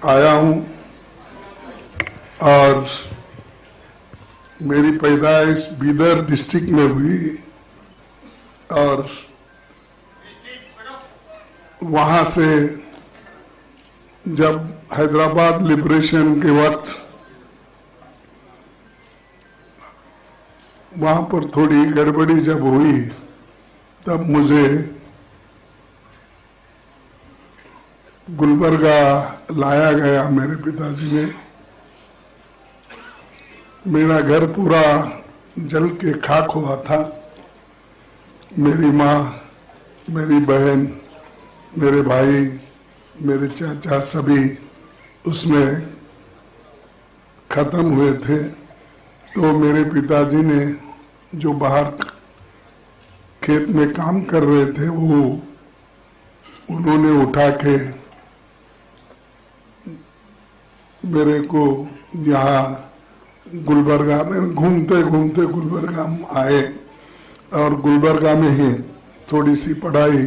आया हूं और मेरी पैदाइश बीदर डिस्ट्रिक्ट में हुई और वहां से जब हैदराबाद लिबरेशन के वक्त वहां पर थोड़ी गड़बड़ी जब हुई तब मुझे गुलबर्गा लाया गया मेरे पिताजी ने। मेरा घर पूरा जल के खाक हुआ था। मेरी माँ, मेरी बहन, मेरे भाई, मेरे चाचा सभी उसमें खत्म हुए थे। तो मेरे पिताजी ने जो बाहर खेत में काम कर रहे थे वो उन्होंने उठा के मेरे को यहाँ गुलबर्गा में घूमते घूमते गुलबर्गा में आए और गुलबर्गा में ही थोड़ी सी पढ़ाई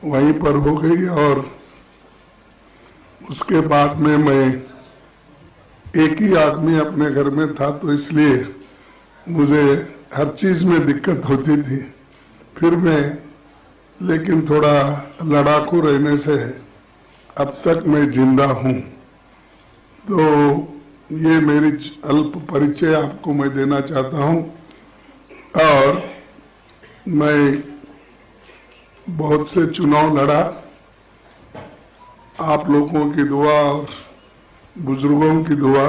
वहीं पर हो गई और उसके बाद में मैं एक ही आदमी अपने घर में था तो इसलिए मुझे हर चीज में दिक्कत होती थी। फिर मैं लेकिन थोड़ा लड़ाकू रहने से अब तक मैं जिंदा हूँ। तो ये मेरी अल्प परिचय आपको मैं देना चाहता हूँ और मैं बहुत से चुनाव लड़ा। आप लोगों की दुआ और बुजुर्गों की दुआ,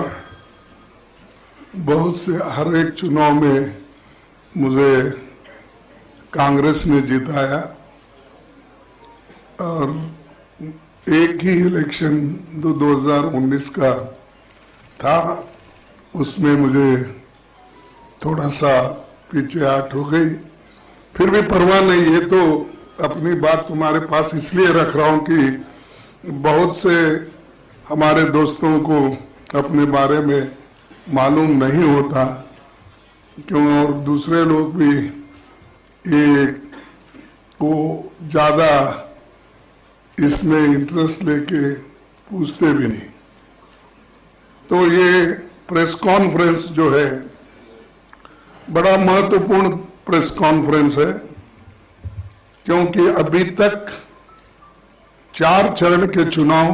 बहुत से हर एक चुनाव में मुझे कांग्रेस ने जिताया और एक ही इलेक्शन 2019 का था, उसमें मुझे थोड़ा सा पीछे हट हो गई। फिर भी परवाह नहीं, ये तो अपनी बात तुम्हारे पास इसलिए रख रहा हूं कि बहुत से हमारे दोस्तों को अपने बारे में मालूम नहीं होता, क्यों और दूसरे लोग भी ये को ज्यादा इसमें इंटरेस्ट लेके पूछते भी नहीं। तो ये प्रेस कॉन्फ्रेंस जो है बड़ा महत्वपूर्ण प्रेस कॉन्फ्रेंस है, क्योंकि अभी तक 4 चरण के चुनाव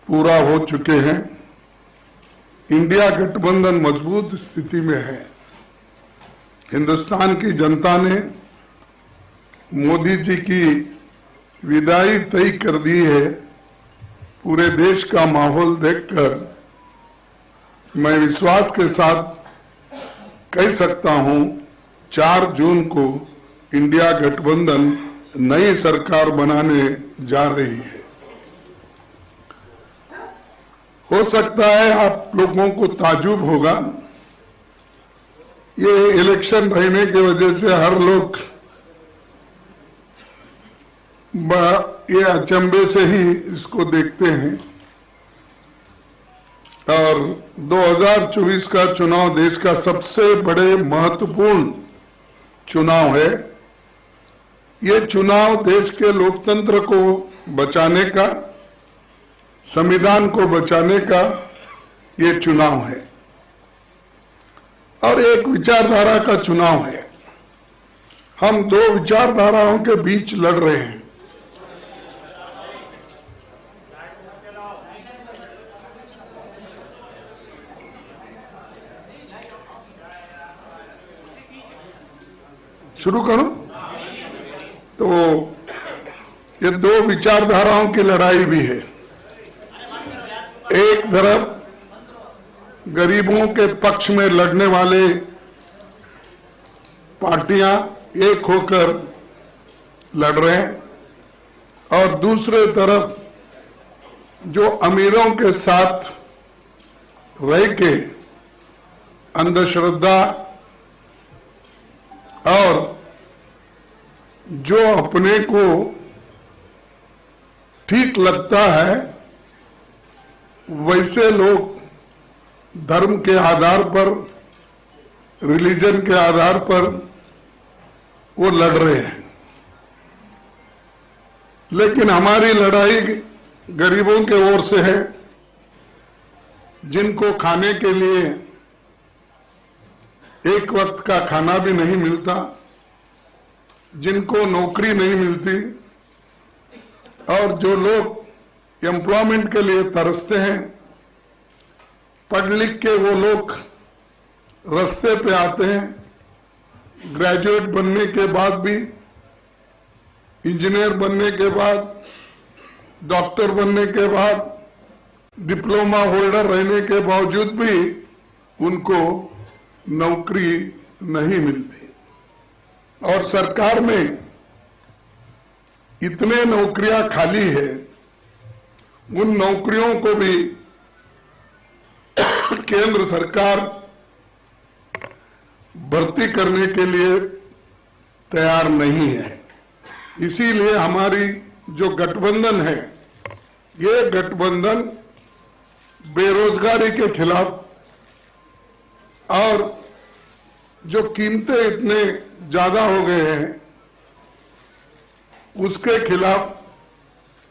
पूरा हो चुके हैं। इंडिया गठबंधन मजबूत स्थिति में है। हिंदुस्तान की जनता ने मोदी जी की विदाई तय कर दी है। पूरे देश का माहौल देखकर मैं विश्वास के साथ कह सकता हूं 4 जून को इंडिया गठबंधन नई सरकार बनाने जा रही है। हो सकता है आप लोगों को ताजुब होगा, ये इलेक्शन रहने की वजह से हर लोग ये अचंभे से ही इसको देखते हैं। और 2024 का चुनाव देश का सबसे बड़े महत्वपूर्ण चुनाव है। ये चुनाव देश के लोकतंत्र को बचाने का, संविधान को बचाने का ये चुनाव है और एक विचारधारा का चुनाव है। हम 2 विचारधाराओं के बीच लड़ रहे हैं। शुरू करो। तो ये 2 विचारधाराओं की लड़ाई भी है। एक तरफ गरीबों के पक्ष में लड़ने वाले पार्टियां एक होकर लड़ रहे हैं और दूसरे तरफ जो अमीरों के साथ रह के अंधश्रद्धा और जो अपने को ठीक लगता है वैसे लोग धर्म के आधार पर, रिलीजन के आधार पर वो लड़ रहे हैं। लेकिन हमारी लड़ाई गरीबों के ओर से है, जिनको खाने के लिए एक वक्त का खाना भी नहीं मिलता, जिनको नौकरी नहीं मिलती और जो लोग एम्प्लॉयमेंट के लिए तरसते हैं, पढ़ लिख के वो लोग रास्ते पे आते हैं, ग्रेजुएट बनने के बाद भी, इंजीनियर बनने के बाद, डॉक्टर बनने के बाद, डिप्लोमा होल्डर रहने के बावजूद भी उनको नौकरी नहीं मिलती। और सरकार में इतने नौकरियां खाली है, उन नौकरियों को भी केंद्र सरकार भर्ती करने के लिए तैयार नहीं है। इसीलिए हमारी जो गठबंधन है, ये गठबंधन बेरोजगारी के खिलाफ और जो कीमतें इतने ज्यादा हो गए हैं उसके खिलाफ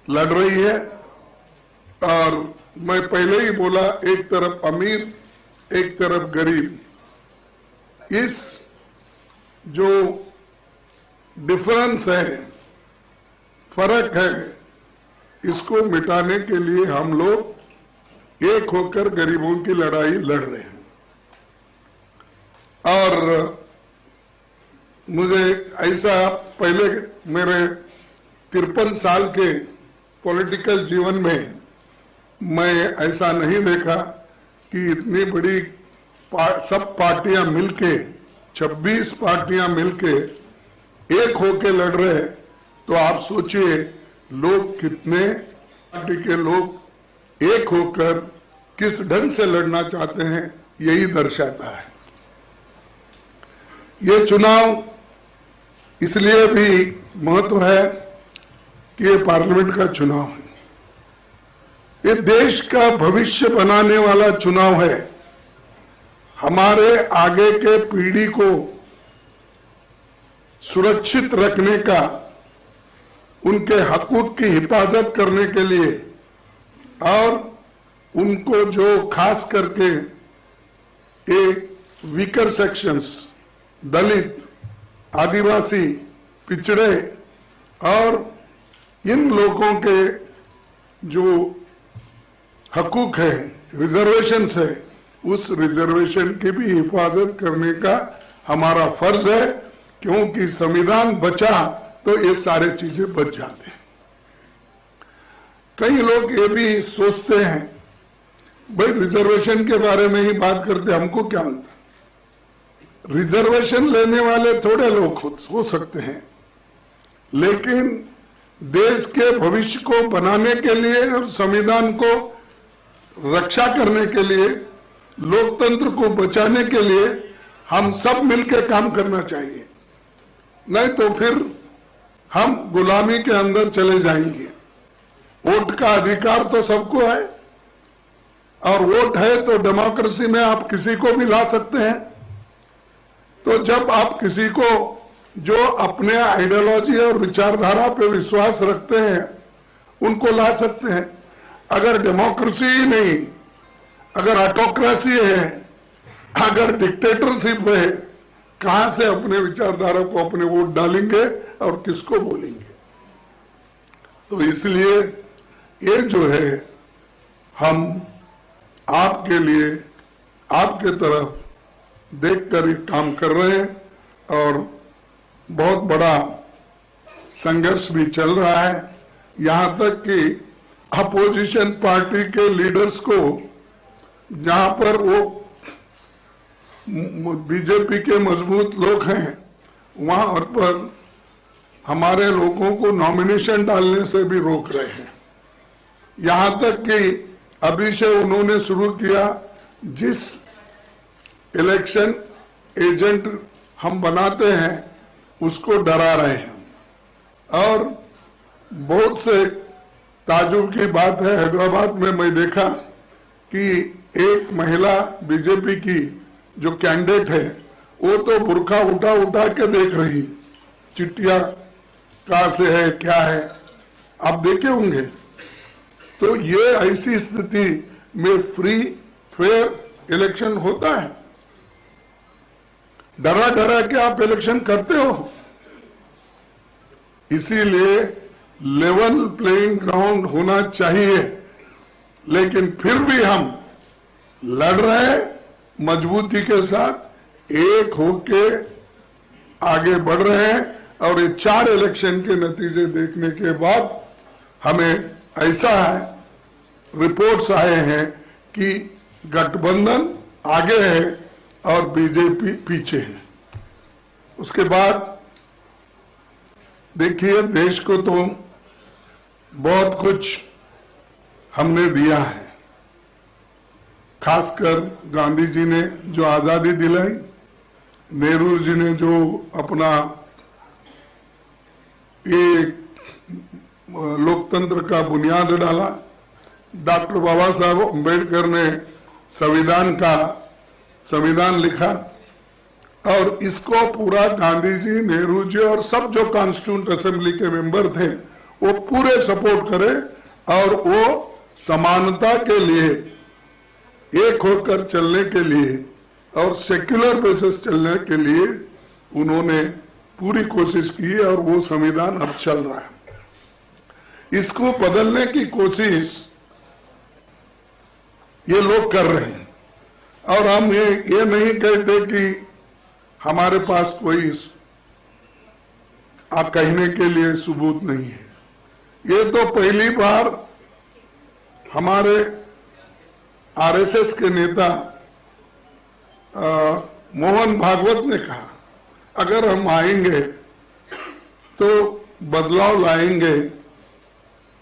लड़ रही है। और मैं पहले ही बोला, एक तरफ अमीर एक तरफ गरीब, इस जो डिफरेंस है, फर्क है, इसको मिटाने के लिए हम लोग एक होकर गरीबों की लड़ाई लड़ रहे हैं। और मुझे ऐसा पहले मेरे 53 साल के पॉलिटिकल जीवन में मैं ऐसा नहीं देखा कि इतनी बड़ी सब पार्टियां मिलके, 26 पार्टियां मिलके एक होके लड़ रहे हैं। तो आप सोचिए लोग कितने पार्टी के लोग एक होकर किस ढंग से लड़ना चाहते हैं, यही दर्शाता है। ये चुनाव इसलिए भी महत्व है कि ये पार्लियामेंट का चुनाव है, ये देश का भविष्य बनाने वाला चुनाव है। हमारे आगे के पीढ़ी को सुरक्षित रखने का, उनके हकूक की हिफाजत करने के लिए और उनको जो खास करके एक वीकर सेक्शंस, दलित, आदिवासी, पिछड़े और इन लोगों के जो हकूक है, रिजर्वेशंस है, उस रिजर्वेशन की भी हिफाजत करने का हमारा फर्ज है। क्योंकि संविधान बचा तो ये सारे चीजें बच जाते हैं। कई लोग ये भी सोचते हैं, भाई रिजर्वेशन के बारे में ही बात करते, हमको क्या मिलता। रिजर्वेशन लेने वाले थोड़े लोग हो सकते हैं, लेकिन देश के भविष्य को बनाने के लिए और संविधान को रक्षा करने के लिए, लोकतंत्र को बचाने के लिए हम सब मिलकर काम करना चाहिए। नहीं तो फिर हम गुलामी के अंदर चले जाएंगे। वोट का अधिकार तो सबको है और वोट है तो डेमोक्रेसी में आप किसी को भी ला सकते हैं। तो जब आप किसी को जो अपने आइडियोलॉजी और विचारधारा पे विश्वास रखते हैं उनको ला सकते हैं। अगर डेमोक्रेसी ही नहीं, अगर ऑटोक्रेसी है, अगर डिक्टेटरशिप है, कहां से अपने विचारधारा को अपने वोट डालेंगे और किसको बोलेंगे। तो इसलिए ये जो है हम आपके लिए, आपके तरफ देखकर काम कर रहे हैं और बहुत बड़ा संघर्ष भी चल रहा है। यहां तक कि अपोजिशन पार्टी के लीडर्स को, जहां पर वो बीजेपी के मजबूत लोग हैं, वहां पर हमारे लोगों को नॉमिनेशन डालने से भी रोक रहे हैं। यहां तक कि अभी से उन्होंने शुरू किया, जिस इलेक्शन एजेंट हम बनाते हैं उसको डरा रहे हैं। और बहुत से ताजुब की बात है, हैदराबाद में मैं देखा कि एक महिला बीजेपी की जो कैंडिडेट है वो तो बुर्का उठा उठा के देख रही, चिट्ठियां कहां से है, क्या है, आप देखे होंगे। तो ये ऐसी स्थिति में फ्री फेयर इलेक्शन होता है? डरा डरा के आप इलेक्शन करते हो। इसीलिए लेवल प्लेइंग ग्राउंड होना चाहिए, लेकिन फिर भी हम लड़ रहे हैं मजबूती के साथ, एक होके आगे बढ़ रहे हैं। और ये 4 इलेक्शन के नतीजे देखने के बाद हमें ऐसा है, रिपोर्ट्स आए हैं कि गठबंधन आगे है और बीजेपी पीछे है। उसके बाद देखिए, देश को तो बहुत कुछ हमने दिया है, खासकर गांधी जी ने जो आजादी दिलाई, नेहरू जी ने जो अपना एक लोकतंत्र का बुनियाद डाला, डॉक्टर बाबा साहब अम्बेडकर ने संविधान लिखा, और इसको पूरा गांधी जी, नेहरू जी और सब जो कॉन्स्टिट्यूंट असेंबली के मेंबर थे वो पूरे सपोर्ट करे, और वो समानता के लिए, एक होकर चलने के लिए और सेक्युलर बेसिस चलने के लिए उन्होंने पूरी कोशिश की, और वो संविधान अब चल रहा है। इसको बदलने की कोशिश ये लोग कर रहे हैं, और हम ये नहीं कहते कि हमारे पास कोई कहने के लिए सबूत नहीं है। ये तो पहली बार हमारे आरएसएस के नेता मोहन भागवत ने कहा, अगर हम आएंगे तो बदलाव लाएंगे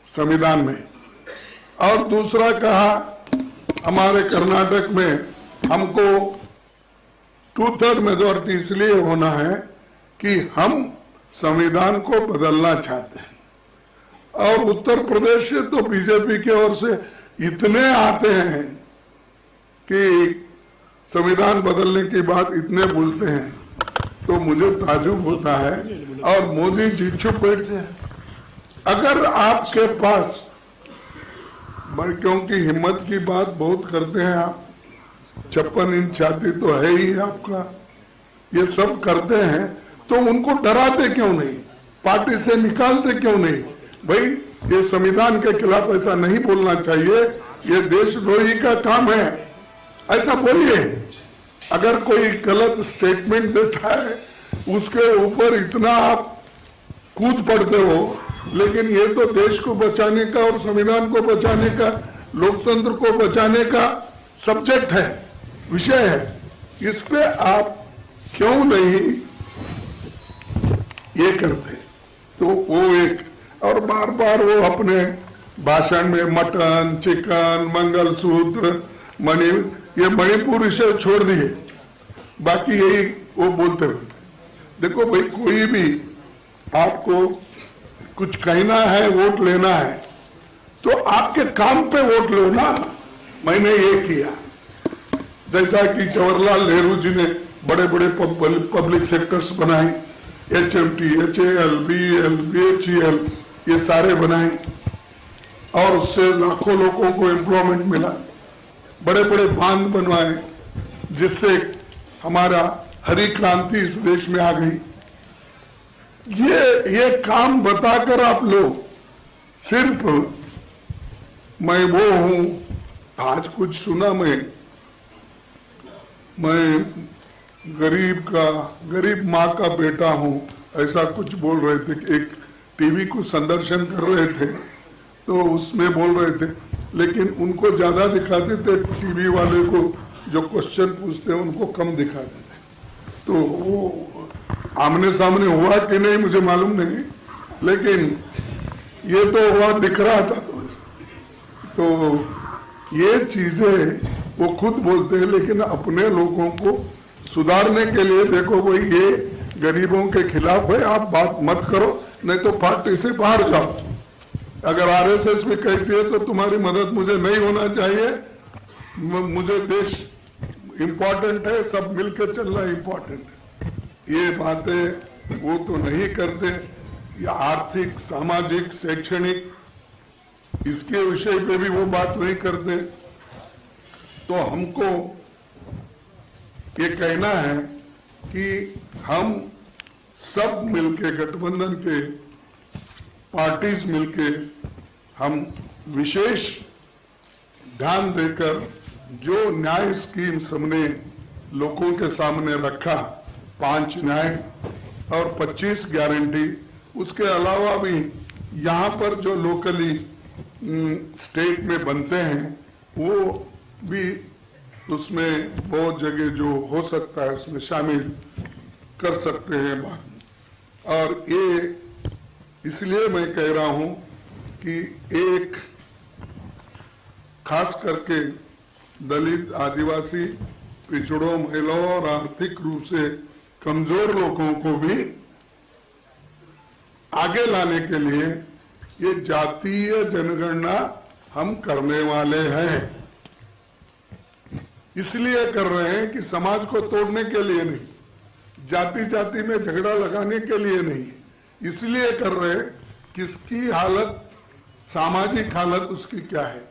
संविधान में। और दूसरा कहा, हमारे कर्नाटक में हमको 2/3 मेजॉरिटी इसलिए होना है कि हम संविधान को बदलना चाहते हैं। और उत्तर प्रदेश से तो बीजेपी की ओर से इतने आते हैं कि संविधान बदलने की बात इतने बोलते हैं, तो मुझे ताजुब होता है। और मोदी जी चुप बैठते हैं। अगर आपके पास, क्योंकि हिम्मत की बात बहुत करते हैं आप, 56 इंच छाती तो है ही आपका, ये सब करते हैं, तो उनको डराते क्यों नहीं, पार्टी से निकालते क्यों नहीं? भाई, ये संविधान के खिलाफ ऐसा नहीं बोलना चाहिए, ये देशद्रोही का काम है, ऐसा बोलिए। अगर कोई गलत स्टेटमेंट देता है उसके ऊपर इतना आप कूद पड़ते हो, लेकिन ये तो देश को बचाने का और संविधान को बचाने का, लोकतंत्र को बचाने का सब्जेक्ट है, विषय है। इस पे आप क्यों नहीं ये करते? तो वो एक, और बार बार वो अपने भाषण में मटन, चिकन, मंगलसूत्र, ये मणिपुर विषय छोड़ दिए, बाकी यही वो बोलते रहते। देखो भाई, कोई भी आपको कुछ कहना है, वोट लेना है, तो आपके काम पे वोट लो ना। मैंने ये किया, जैसा कि जवाहरलाल नेहरू जी ने बड़े बड़े पब्लिक सेक्टर्स बनाए, HMT, HAL, BEL, BHEL, ये सारे बनाए, और उससे लाखों लोगों को एम्प्लॉयमेंट मिला। बड़े बड़े बांध बनवाए, जिससे हमारा हरी क्रांति इस देश में आ गई। ये काम बताकर आप लोग सिर्फ मैं वो हूं, आज कुछ सुना, मैं गरीब माँ का बेटा हूं, ऐसा कुछ बोल रहे थे। एक टीवी को संदर्शन कर रहे थे, तो उसमें बोल रहे थे, लेकिन उनको ज्यादा दिखाते थे, टीवी वाले को जो क्वेश्चन पूछते हैं उनको कम दिखाते थे। तो वो आमने सामने हुआ कि नहीं मुझे मालूम नहीं, लेकिन ये तो हुआ, दिख रहा था। तो ये चीजें वो खुद बोलते हैं, लेकिन अपने लोगों को सुधारने के लिए, देखो भाई, ये गरीबों के खिलाफ है, आप बात मत करो, नहीं तो पार्टी से बाहर जाओ। अगर आरएसएस भी कहती है तो तुम्हारी मदद मुझे नहीं होना चाहिए, मुझे देश इंपॉर्टेंट है, सब मिलकर चलना इंपॉर्टेंट है। ये बातें वो तो नहीं करते। ये आर्थिक, सामाजिक, शैक्षणिक इसके विषय पे भी वो बात नहीं करते। तो हमको ये कहना है कि हम सब मिलके, गठबंधन के पार्टीज मिलके, हम विशेष ध्यान देकर जो न्याय स्कीम्स हमने लोगों के सामने रखा, 5 न्याय और 25 गारंटी, उसके अलावा भी यहाँ पर जो लोकली स्टेट में बनते हैं वो भी उसमें बहुत जगह जो हो सकता है उसमें शामिल कर सकते हैं बात। और ये इसलिए मैं कह रहा हूं कि एक खास करके दलित, आदिवासी, पिछड़ों, महिलाओं और आर्थिक रूप से कमजोर लोगों को भी आगे लाने के लिए ये जातीय जनगणना हम करने वाले हैं। इसलिए कर रहे हैं कि समाज को तोड़ने के लिए नहीं, जाति जाति में झगड़ा लगाने के लिए नहीं, इसलिए कर रहे हैं किसकी हालत, सामाजिक हालत उसकी क्या है,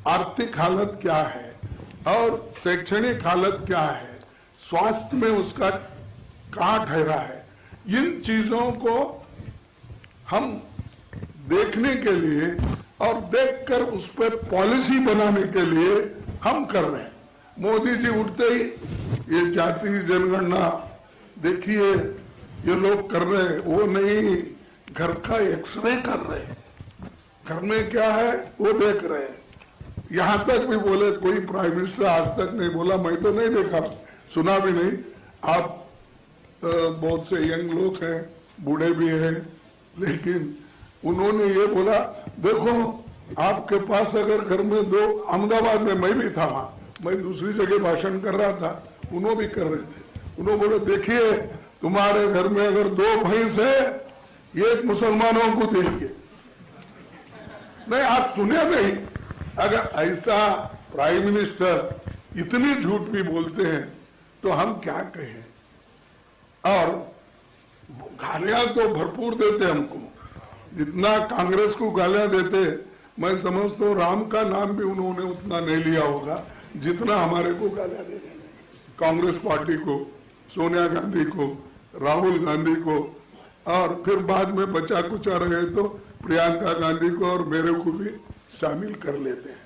आर्थिक हालत क्या है और शैक्षणिक हालत क्या है, स्वास्थ्य में उसका कहाँ ठहरा है, इन चीजों को हम देखने के लिए और देखकर उस पर पॉलिसी बनाने के लिए हम कर रहे हैं। मोदी जी उठते ही ये जाति जनगणना देखिए ये लोग कर रहे हैं, वो नहीं, घर का एक्सरे कर रहे हैं, घर में क्या है वो देख रहे हैं। यहां तक भी बोले, कोई प्राइम मिनिस्टर आज तक नहीं बोला, मैं तो नहीं देखा, सुना भी नहीं। आप बहुत से यंग लोग हैं, बूढ़े भी हैं, लेकिन उन्होंने ये बोला, देखो आपके पास अगर घर में 2, अहमदाबाद में मैं भी था, वहां मैं दूसरी जगह भाषण कर रहा था, उन्होंने भी कर रहे थे, उन्होंने बोले देखिए तुम्हारे घर में अगर 2 भैंस है, एक मुसलमानों को देंगे। नहीं, आप सुने नहीं, अगर ऐसा प्राइम मिनिस्टर इतनी झूठ भी बोलते हैं तो हम क्या कहें। और गालियां तो भरपूर देते हमको, जितना कांग्रेस को गालियां देते, मैं समझता हूँ राम का नाम भी उन्होंने उतना नहीं लिया होगा जितना हमारे को गालियां दे रहे हैं। कांग्रेस पार्टी को, सोनिया गांधी को, राहुल गांधी को, और फिर बाद में बचा कुचा रहे तो प्रियंका गांधी को और मेरे को भी शामिल कर लेते हैं।